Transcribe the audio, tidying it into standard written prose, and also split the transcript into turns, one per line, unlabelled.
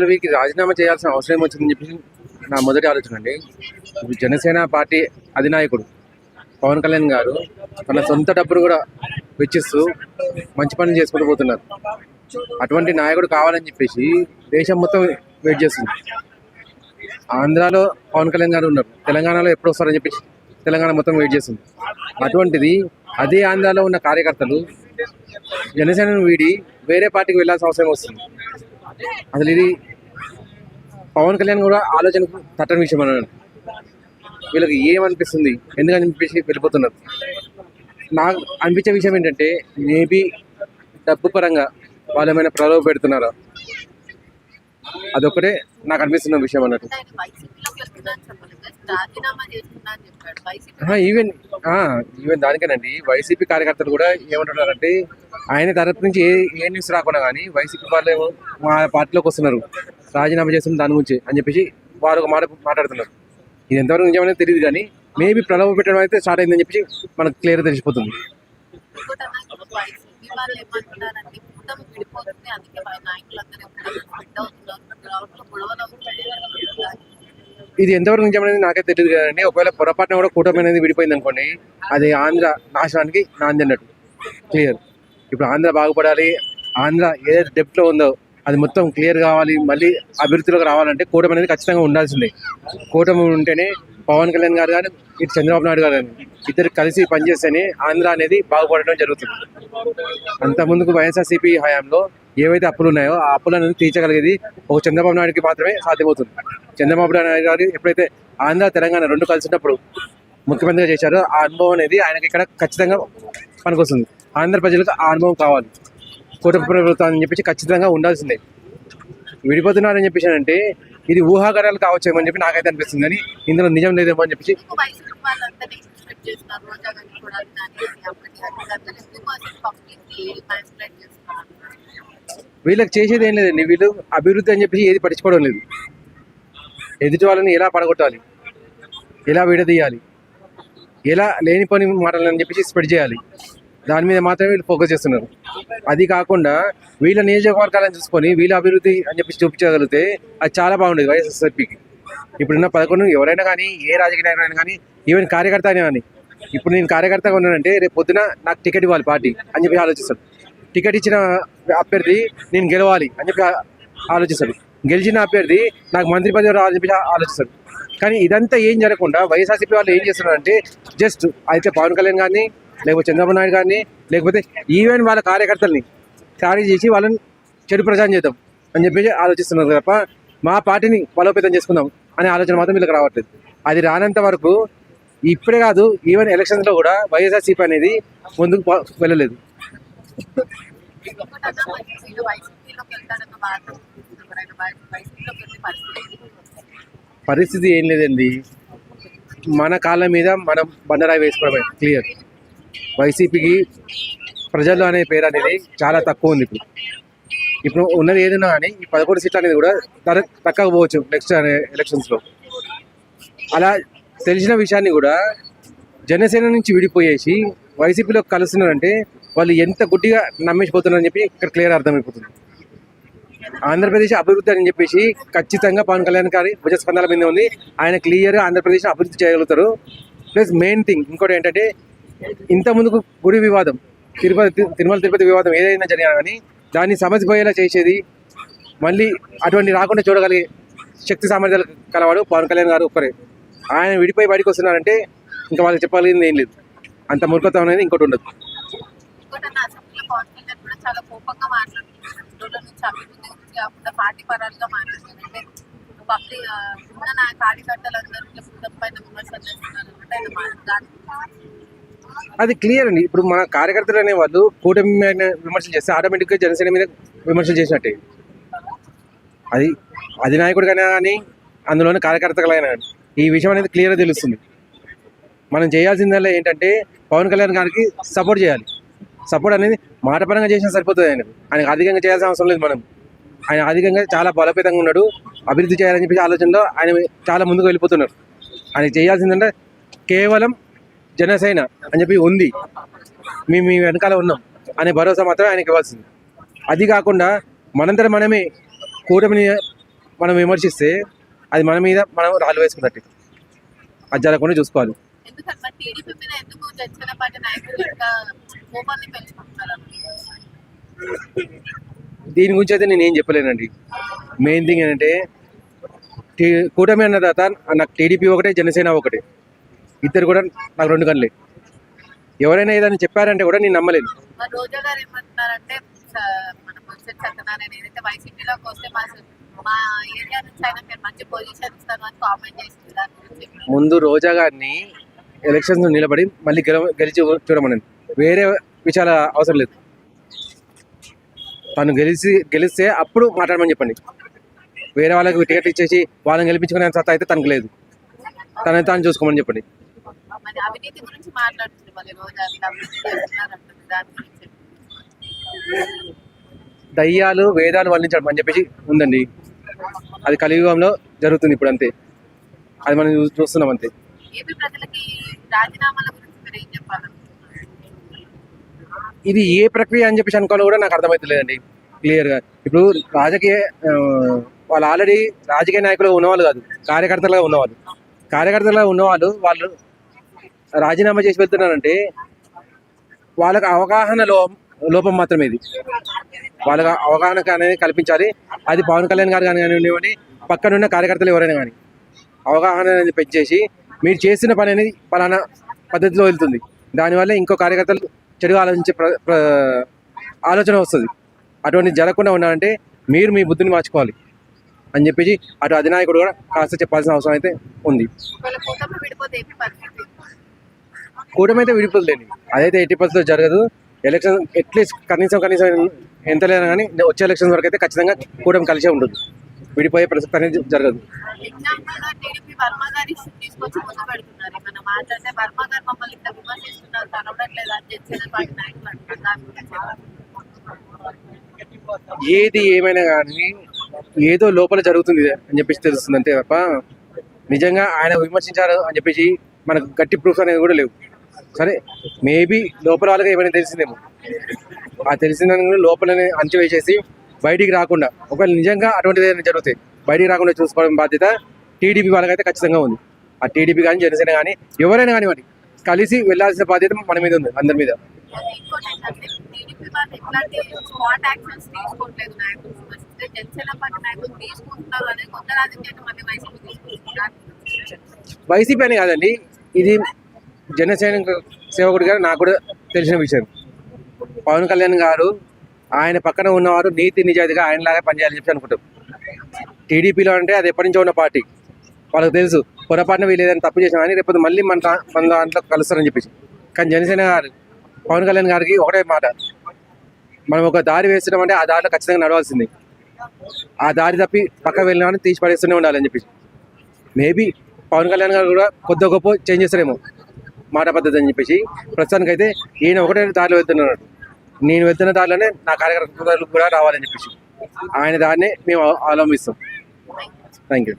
వీరికి రాజీనామా చేయాల్సిన అవసరం వచ్చిందని చెప్పి నా మొదటి ఆలోచన అండి. ఇప్పుడు జనసేన పార్టీ అధినాయకుడు పవన్ కళ్యాణ్ గారు తన సొంత డబ్బును కూడా వెచ్చిస్తూ మంచి పనులు చేసుకుంటూ పోతున్నారు. అటువంటి నాయకుడు కావాలని చెప్పేసి దేశం మొత్తం వెయిట్ చేస్తుంది. ఆంధ్రాలో పవన్ కళ్యాణ్ గారు ఉన్నారు, తెలంగాణలో ఎప్పుడు వస్తారని చెప్పేసి తెలంగాణ మొత్తం వెయిట్ చేస్తుంది. అటువంటిది అదే ఆంధ్రాలో ఉన్న కార్యకర్తలు జనసేనను వీడి వేరే పార్టీకి వెళ్ళాల్సిన అవసరం వస్తుంది. అసలు ఇది పవన్ కళ్యాణ్ కూడా ఆలోచనకు తట్టని విషయం అన్నాడు. వీళ్ళకి ఏమనిపిస్తుంది, ఎందుకని చెప్పేసి వెళ్ళిపోతున్నారు. నాకు అనిపించే విషయం ఏంటంటే మేబీ డబ్బు పరంగా వాళ్ళు ఏమైనా ప్రలోభ పెడుతున్నారా, అదొక్కటే నాకు అనిపిస్తున్న విషయం అన్నట్టు. ఈవెన్ దానికేనండి వైసీపీ కార్యకర్తలు కూడా ఏమంటున్నారంటే ఆయన తరపు నుంచి ఏ న్యూస్ రాకుండా కానీ వైసీపీ వాళ్ళు మా పార్టీలోకి వస్తున్నారు, రాజీనామా చేస్తున్న దాని గురించి అని చెప్పేసి వారు ఒక మాట మాట్లాడుతున్నారు. ఇది ఎంతవరకు నిజమనేది తెలియదు, కానీ మేబీ ప్రలోభ పెట్టడం అయితే స్టార్ట్ అయిందని చెప్పి మనకు క్లియర్ తెలిసిపోతుంది. ఇది ఎంతవరకు నిజమనేది నాకే తెలియదు కదండి. ఒకవేళ పొరపాటున కూడా కూటమి అనేది విడిపోయింది అనుకోండి, అది ఆంధ్ర నాశనానికి నాంది అన్నట్టు క్లియర్. ఇప్పుడు ఆంధ్ర బాగుపడాలి, ఆంధ్ర ఏదైతే డెప్ట్లో ఉందో అది మొత్తం క్లియర్ కావాలి, మళ్ళీ అభివృద్ధిలోకి రావాలంటే కూటమి అనేది ఖచ్చితంగా ఉండాల్సిందే. కూటమి ఉంటేనే పవన్ కళ్యాణ్ గారు కానీ ఇటు చంద్రబాబు నాయుడు గారు కానీ ఇద్దరు కలిసి పనిచేస్తేనే ఆంధ్ర అనేది బాగుపడడం జరుగుతుంది. అంతకుముందుకు వైఎస్ఆర్సీపీ హయాంలో ఏవైతే అప్పులు ఉన్నాయో ఆ అప్పులు అనేది తీర్చగలిగేది ఒక చంద్రబాబు నాయుడుకి మాత్రమే సాధ్యమవుతుంది. చంద్రబాబు నాయుడు గారు ఎప్పుడైతే ఆంధ్ర తెలంగాణ రెండు కలిసినప్పుడు ముఖ్యమంత్రిగా చేశారో ఆ అనుభవం అనేది ఆయనకి ఇక్కడ ఖచ్చితంగా పనికొస్తుంది. ఆంధ్ర ప్రజలకు ఆ అనుభవం కావాలి, కూటమి ప్రభుత్వం అని చెప్పేసి ఖచ్చితంగా ఉండాల్సిందే. విడిపోతున్నారని చెప్పేసి అంటే ఇది ఊహాగానాలు కావచ్చేమో అని చెప్పి నాకైతే అనిపిస్తుంది, కానీ ఇందులో నిజం లేదేమో అని చెప్పేసి. వీళ్ళకి చేసేది ఏం లేదండి, వీళ్ళు అభివృద్ధి అని చెప్పేసి ఏది పట్టించుకోవడం లేదు. ఎదుటి వాళ్ళని ఎలా పడగొట్టాలి, ఎలా విడదీయాలి, ఎలా లేని పని మాటలని చెప్పేసి స్ప్రెడ్ చేయాలి, దాని మీద మాత్రమే వీళ్ళు ఫోకస్ చేస్తున్నారు. అది కాకుండా వీళ్ళ నియోజకవర్గాలను చూసుకొని వీళ్ళ అభివృద్ధి అని చెప్పి చూపించగలిగితే అది చాలా బాగుండేది వైఎస్ఆర్సీపీకి. ఇప్పుడున్న 11 ఎవరైనా కానీ, ఏ రాజకీయ నాయకుడైనా కానీ, ఈవెన్ కార్యకర్త అయినా కానీ, ఇప్పుడు నేను కార్యకర్తగా ఉన్నానంటే రేపు పొద్దున నాకు టికెట్ ఇవ్వాలి పార్టీ అని చెప్పి ఆలోచిస్తాడు. టికెట్ ఇచ్చిన అభ్యర్థి నేను గెలవాలి అని చెప్పి ఆలోచిస్తాడు. గెలిచిన అభ్యర్థి నాకు మంత్రి పదవి రావాలని చెప్పి ఆలోచిస్తాడు. కానీ ఇదంతా ఏం జరగకుండా వైఎస్ఆర్సీపీ వాళ్ళు ఏం చేస్తున్నారంటే జస్ట్ అయితే పవన్ కళ్యాణ్ గారిని, లేకపోతే చంద్రబాబు నాయుడు గారిని, లేకపోతే ఈవెన్ వాళ్ళ కార్యకర్తల్ని ఖాళీ చేసి వాళ్ళని చెడు ప్రచారం చేద్దాం అని చెప్పేసి ఆలోచిస్తున్నారు తప్ప మా పార్టీని బలోపేతం చేసుకుందాం అనే ఆలోచన మాత్రం వీళ్ళకి రావట్లేదు. అది రానంత వరకు ఇప్పుడే కాదు, ఈవెన్ ఎలక్షన్స్లో కూడా వైఎస్ఆర్సీపీ అనేది ముందుకు వెళ్ళలేదు. పరిస్థితి ఏం లేదండి, మన కాళ్ళ మీద మనం బండరాయి వేసుకోవడమే క్లియర్. వైసీపీకి ప్రజల్లో అనే పేరు అనేది చాలా తక్కువ ఉంది. ఇప్పుడు ఉన్నది ఏదైనా కానీ ఈ 11 సీట్లు అనేది కూడా తగ్గకపోవచ్చు నెక్స్ట్ ఎలక్షన్స్లో. అలా తెలిసిన విషయాన్ని కూడా జనసేన నుంచి విడిపోయేసి వైసీపీలో కలుస్తున్నారంటే వాళ్ళు ఎంత గుడ్డిగా నమ్మేసిపోతున్నారని చెప్పి ఇక్కడ క్లియర్ అర్థమైపోతుంది. ఆంధ్రప్రదేశ్ అభివృద్ధి అని చెప్పేసి ఖచ్చితంగా పవన్ కళ్యాణ్ గారి భుజస్పందాల మీద ఉంది. ఆయన క్లియర్గా ఆంధ్రప్రదేశ్ అభివృద్ధి చేయగలుగుతారు. ప్లస్ మెయిన్ థింగ్ ఇంకోటి ఏంటంటే, ఇంత ముందుకు గుడి వివాదం, తిరుమల తిరుపతి వివాదం ఏదైనా జరిగినా కానీ దాన్ని సమసిపోయేలా చేసేది, మళ్ళీ అటువంటి రాకుండా చూడగలిగే శక్తి సామర్థ్యాలు కలవాడు పవన్ కళ్యాణ్ గారు ఒక్కరే. ఆయన విడిపోయి బయటకు వస్తున్నారంటే ఇంకా వాళ్ళకి చెప్పగలిగింది ఏం లేదు. అంత మూర్ఖత్వం అనేది ఇంకోటి ఉండదు. అది క్లియర్ అండి. ఇప్పుడు మన కార్యకర్తలు అనే వాళ్ళు కూటమి మీద విమర్శలు చేస్తే ఆటోమేటిక్గా జనసేన మీద విమర్శలు చేసినట్టే. అది అధినాయకుడికైనా కానీ అందులోని కార్యకర్తలైనా కానీ ఈ విషయం అనేది క్లియర్గా తెలుస్తుంది. మనం చేయాల్సిందల్లా ఏంటంటే పవన్ కళ్యాణ్ గారికి సపోర్ట్ చేయాలి. సపోర్ట్ అనేది మాటపరంగా చేసినా సరిపోతుంది. ఆయనకు అధికంగా చేయాల్సిన అవసరం లేదు. ఆయన అధికంగా చాలా బలోపేతంగా ఉన్నాడు, అభివృద్ధి చేయాలని చెప్పి ఆలోచనలో ఆయన చాలా ముందుకు వెళ్ళిపోతున్నారు. ఆయన చేయాల్సిందంటే కేవలం జనసేన అని చెప్పి ఉంది, మీ వెనకాల ఉన్నాం అనే భరోసా మాత్రమే ఆయనకి ఇవ్వాల్సింది. అది కాకుండా మనందరం మనమే కూటమిని మనం విమర్శిస్తే అది మన మీద మనం రాళ్ళు వేసుకున్నట్టు. అది జరగకుండా చూసుకోవాలి.
ఎందుకంటే టీడీపీ మీద ఎందుకు జనసేన పార్టీ నాయకులు ఇంకా కోపాన్ని పెంచుకుంటున్నారు?
దీని గురించి అయితే నేను ఏం చెప్పలేనండి. మెయిన్ థింగ్ ఏంటంటే కూటమి అన్న తర్వాత నాకు టీడీపీ ఒకటే, జనసేన ఒకటే, ఇద్దరు కూడా నాకు రెండు కళ్ళే. ఎవరైనా ఏదైనా చెప్పారంటే కూడా నేను నమ్మలేను.
మరి రోజా గారు ఏమంటున్నారంటే మన బొత్స సత్యనారాయణ ఏదైతే వైసీపీలోకి వస్తే మా ఏరియా నుంచి ఆయన మీరు మంచి పొజిషన్ ఇస్తాను అని కామెంట్ చేసింది. దాని గురించి
ముందు రోజా గారిని ఎలక్షన్స్ నిలబడి మళ్ళీ గెలిచి చూడమని, వేరే విషయాల అవసరం లేదు. తను గెలిస్తే అప్పుడు మాట్లాడమని చెప్పండి. వేరే వాళ్ళకి టికెట్ ఇచ్చేసి వాళ్ళని గెలిపించుకునే సత్తా అయితే తనకు లేదు. తనని తాను చూసుకోమని చెప్పండి.
మరి అవినీతి గురించి మాట్లాడుతుంది మళ్ళీ రోజా అవినీతి చేస్తున్నారంటుంది. దాని గురించి
దయ్యాలు వేదాలు వర్ణించడం అని చెప్పేసి ఉందండి. అది కలియుగంలో జరుగుతుంది ఇప్పుడు, అంతే. అది మనం చూస్తున్నాం అంతే.
ఏపీ ప్రజలకి రాజీనామాల గురించి మీరు ఏం చెప్పాలి?
ఇది ఏ ప్రక్రియ అని చెప్పేసి అనుకోవాలో కూడా నాకు అర్థమవుతలేదండి క్లియర్గా. ఇప్పుడు వాళ్ళు ఆల్రెడీ రాజకీయ నాయకులు ఉన్నవాళ్ళు కాదు, కార్యకర్తలుగా ఉన్నవాళ్ళు. కార్యకర్తలుగా ఉన్నవాళ్ళు వాళ్ళు రాజీనామా చేసి వెళ్తున్నారంటే వాళ్ళకి అవగాహన లోపం మాత్రమే. ఇది వాళ్ళకి అవగాహన అనేది కల్పించాలి. అది పవన్ కళ్యాణ్ గారు కానివ్వండి, పక్కనున్న కార్యకర్తలు ఎవరైనా కానీ అవగాహన అనేది పెంచేసి మీరు చేసిన పని అనేది పలానా పద్ధతిలో వెళ్తుంది, దానివల్ల ఇంకో కార్యకర్తలు చెడుగా ఆలోచించే ఆలోచన వస్తుంది. అటువంటి జరగకుండా ఉండాలంటే మీరు మీ బుద్ధిని మార్చుకోవాలి అని చెప్పేసి అటు అధినాయకుడు కూడా కాస్త చెప్పాల్సిన అవసరం అయితే ఉంది. కూటమి అయితే విడిపోతుందండి, అదైతే 80% జరగదు. ఎలక్షన్ అట్లీస్ట్ కనీసం ఎంత లేదా కానీ వచ్చే ఎలక్షన్ వరకు అయితే ఖచ్చితంగా కూటమి కలిసే ఉంటుంది. విడిపోయే ప్రసక్తి అనేది జరగదు. ఏది ఏమైనా కానీ ఏదో లోపల జరుగుతుంది అని చెప్పేసి తెలుస్తుంది అంతే తప్ప నిజంగా ఆయన విమర్శించారు అని చెప్పేసి మనకు గట్టి ప్రూఫ్ అనేది కూడా లేవు. సరే, మేబీ లోపల వాళ్ళకి ఏమైనా తెలిసిందేమో. ఆ తెలిసిన లోపలనే అంచువేసేసి బయటికి రాకుండా, ఒకవేళ నిజంగా అటువంటిది ఏదైనా జరిగితే బయటికి రాకుండా చూసుకోవడం బాధ్యత టీడీపీ వాళ్ళకైతే ఖచ్చితంగా ఉంది. ఆ టీడీపీ కానీ జనసేన కానీ ఎవరైనా కానివ్వండి కలిసి వెళ్ళాల్సిన బాధ్యత మన మీద ఉంది, అందరి మీద. వైసీపీ అని కాదండి, ఇది జనసేన సేవకుడిగా నాకు కూడా తెలిసిన విషయం. పవన్ కళ్యాణ్ గారు ఆయన పక్కన ఉన్నవారు నీతి నిజాయితీగా ఆయనలాగా పనిచేయాలని చెప్పి అనుకుంటాం. టీడీపీలో అంటే అది ఎప్పటి నుంచో ఉన్న పార్టీ, వాళ్ళకి తెలుసు పొరపాటున వీళ్ళు ఏదైనా తప్పు చేసినా కానీ రేపు మళ్ళీ మన దాంట్లో కలుస్తారని చెప్పేసి. కానీ జనసేన గారు పవన్ కళ్యాణ్ గారికి ఒకటే మాట, మనం ఒక దారి వేస్తున్నామంటే ఆ దారిలో ఖచ్చితంగా నడవాల్సింది. ఆ దారి తప్పి పక్క వెళ్ళినా తీసి పడేస్తూనే ఉండాలని చెప్పేసి. మేబీ పవన్ కళ్యాణ్ గారు కూడా కొద్ది గొప్ప చేంజ్ చేస్తారేమో మాట పద్ధతి అని చెప్పేసి. ప్రస్తుతానికైతే ఈయన ఒకటే దారిలో వెళ్తున్నాడు. నేను వెళ్తున్న దారిలోనే నా కార్యకర్తలు కూడా రావాలని చెప్పేసి ఆయన దాన్నే మేము అవలంబిస్తాం. Thank you.